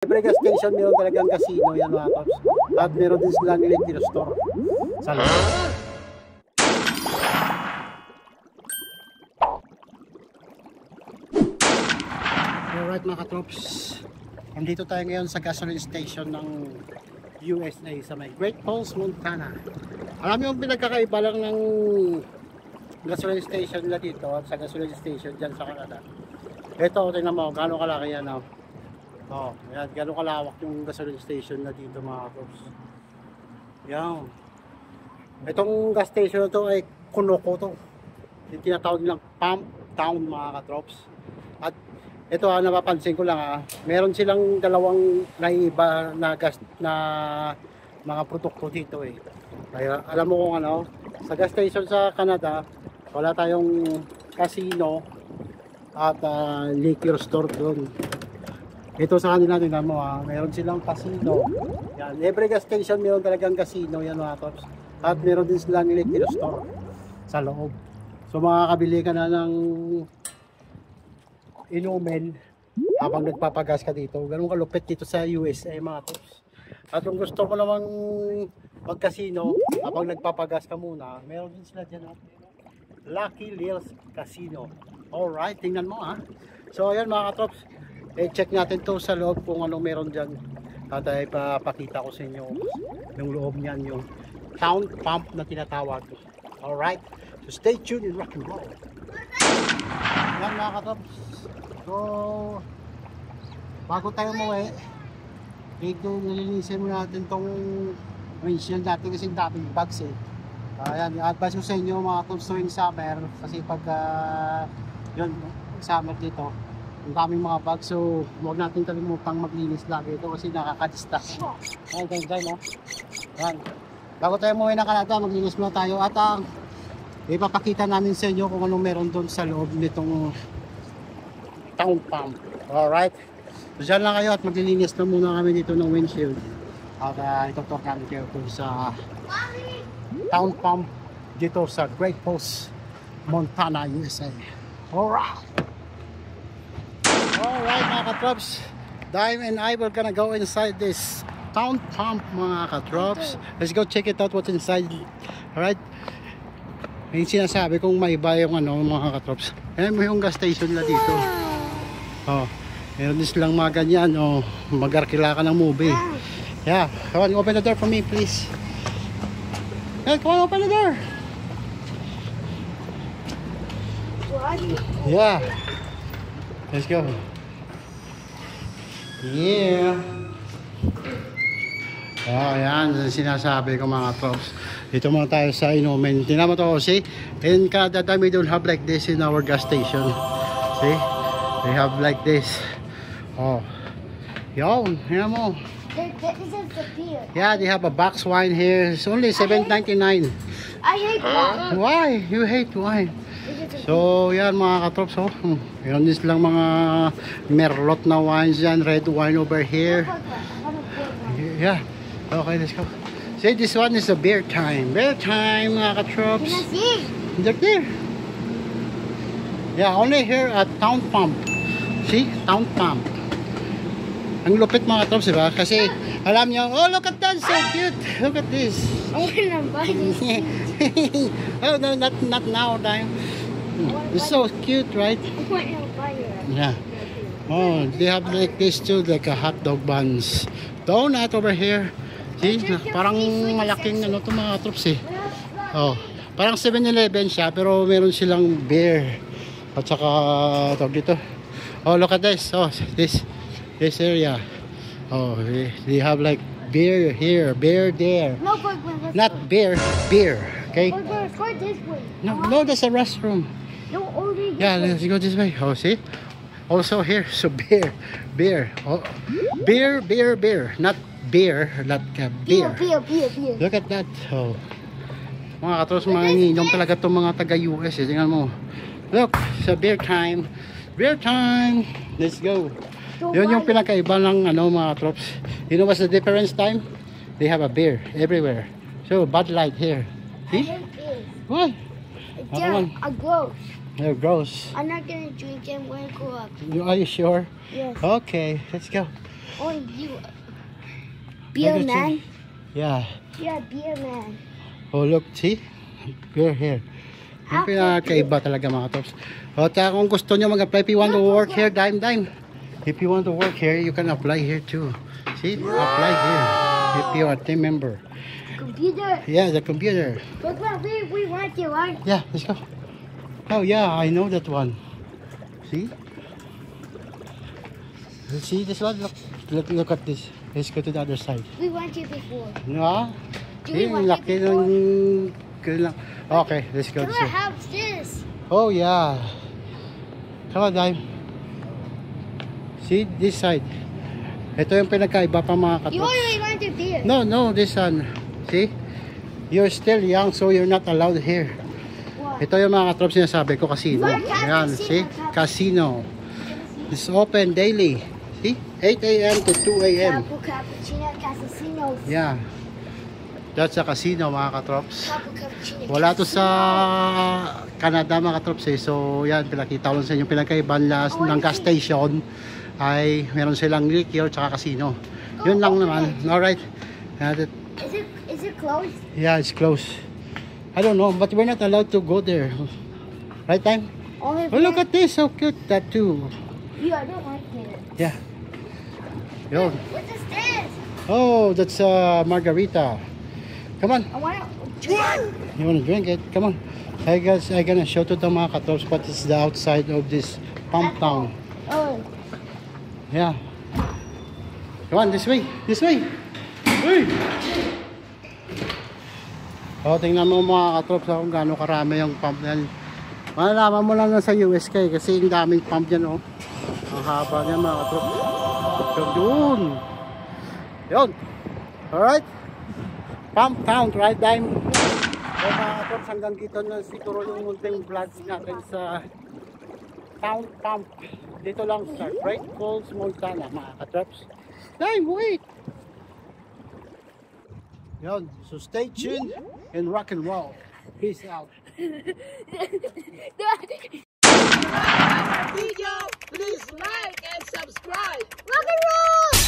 Every gas station meron talagang casino yan mga tops. At meron din silang electric store sa loob. Alright mga katrops, nandito tayo ngayon sa gasoline station ng USA sa may Great Falls, Montana. Alam niyo yung pinagkakaiba lang ng gasoline station nila dito at sa gasoline station dyan sa Canada. Ito, tingnan mo, gano'ng kalaki yan. Oh, yan, gano'ng kalawak yung gasoline station na dito mga katrops. Yan. Itong gas station na ito ay Kunoco to. Yung tinatawag nilang pump town mga katrops. At ito napapansin ko lang meron silang dalawang naiiba na gas na mga produkto dito eh. Kaya alam mo kung ano, sa gas station sa Canada, wala tayong casino at liquor store doon. Ito sa kanila tingnan mo meron silang casino. Yan, every gas station meron talagang casino yan mga tops. At meron din silang liquor store sa loob. So makakabili ka na ng inumin habang nagpapagas ka dito. Ganun kalupit dito sa USA mga tops. At kung gusto mo namang mag-casino habang nagpapagas ka muna, meron din sila dyan Lucky Lils Casino. Alright, tingnan mo So ayan mga katrops, check natin to sa loob kung anong meron dyan. At ipapakita ko sa inyo yung loob niyan, yung town pump na tinatawag. Alright, so stay tuned in rock and roll. Ayan mga katrops, so bago tayo umuwi, nilinisin muna natin tong windshield natin kasi daming bugs eh. Ayan, i-advise ko sa inyo mga tools tuwing summer kasi pag yun, summer dito ang daming mga bugs, so huwag natin kalimutang maglinis lagi ito kasi nakaka-distract. Ayan guys, ayan, bago tayo umuwi ng Canada, maglinis muna tayo at ipapakita namin sa inyo kung anong meron doon sa loob nitong town pump. Alright, so dyan lang kayo at maglilinis na muna kami dito ng windshield at itutur namin kayo sa town pump dito sa Great Falls, Montana, USA. Alright mga katrops, Dime and I were gonna go inside this town pump mga katrops. Let's go check it out what's inside. Alright, may sinasabi kung may iba yung mga katrops. Ayan mo yung gas station nila dito. Meron din silang mga ganyan mag-arkila ka ng movie. Yeah, come on, open the door for me please. Hey, come on, open the door. Yeah, let's go. Yeah. Ayan, sinasabi ko mga trops. Dito muna tayo sa inumin. Tingnan mo to, see? In Canada, we don't have like this in our gas station. See? They have like this. Yon, tingnan mo. This is the beer. Yeah, they have a box wine here. It's only $7.99. I hate wine. Why? You hate wine? So, yan mga katrops. Meron din silang mga merlot na wines yan. Red wine over here. Yeah. Okay, let's go. See, this one is a beer time. Beer time mga katrops. Can I see? They're there. Yeah, only here at Town Pump. See? Town Pump. Ang lupit mga katrops, diba? Kasi alam niyo, oh look at that, so cute. Look at this. I want to buy this. Oh no, not now, Dime. It's so cute, right? I want to buy it. Yeah. Oh, they have like this too, like a hot dog buns. Donut over here. See, parang malaking to mga katrops eh. Parang 7-Eleven siya, pero meron silang beer. At saka tawag dito. Oh, look at this. Oh, this area. Oh, they have like beer here, beer there. No, but Not beer, beer. Okay. let's go this way. No, that's a restroom. No, only this Yeah, way. let's go this way. Oh, see? Also here, so beer. Oh, beer. Not beer, like beer. Beer. Look at that. Oh. Mga katros, mga ininom talaga itong mga taga-US. Tingnan mo. Look, so beer time. Beer time. Let's go. Yun yung pinakaiba ng mga trops. You know what's the difference time? They have a beer everywhere. So Bud Light here. I See? hate this. Why? Yeah, gross. They're gross. I'm not gonna drink it when I grow up. Are you sure? Yes. Okay, let's go. only you. Beer Like a man. Yeah. Yeah, beer man. Oh, look, see? We're here. Yung pinakaiba talaga mga tops. O, tsaka kung gusto nyo mag-apply, if you want to work here, dime. If you want to work here, you can apply here too. See? Apply here. If you are a team member. Computer. Yeah, the computer. Look what we want you, right? Yeah, let's go. Oh, yeah, I know that one. See? See this one? Look at this. Let's go to the other side. We want you before. No? Do we See, want laki it before? ng... Okay, let's go Come this on, way. how's this? Oh, yeah. Come on, Dime. See, this side. Ito yung pinagkaiba pa mga You katrops. already wanted beer. No, this one. See? You're still young, so you're not allowed here. What? Ito yung mga katrops sinasabi ko, casino. What? Ayan, Casino, see? casino. Casino. It's open daily. See? 8 a.m. to 2 a.m. Cappuccino, Casino. Yeah. That's a casino, mga katrops. Cappuccino. Wala to sa Canada, mga katrops eh. So, yan, pinakita ko lang sa inyo. Pinagkaiban ng gas station ay meron silang liquor tsaka casino. Yun lang naman. Alright. Is it closed? Yeah, it's closed. I don't know, but we're not allowed to go there. Right, Time? Only Oh, look at this. So cute, that too. Yeah, I don't like it. Yeah. Yo. What is this? Oh, that's margarita. Come on. I want to drink. You want to drink it? Come on. Hey guys, I'm gonna show to the mga katrops what is the outside of this pump town. Oh, Yeah. Come on, this way. This way. Hey! Oh, tingnan mo mga katrops kung gaano karami yung pump yan. Malalaman mo lang sa USK kasi yung daming pump yan, oh. Ang haba niya mga katrops. Doon. Yun. Alright. Pump town, right, Dime? So mga katrops, hanggang dito na siguro yung munting vlogs natin sa town pump. Dito lang sa Great Falls, Montana, mga katrops. Dime, wait! Yun. So stay tuned and rock and roll. Peace out. Video, please like and subscribe. rock and roll!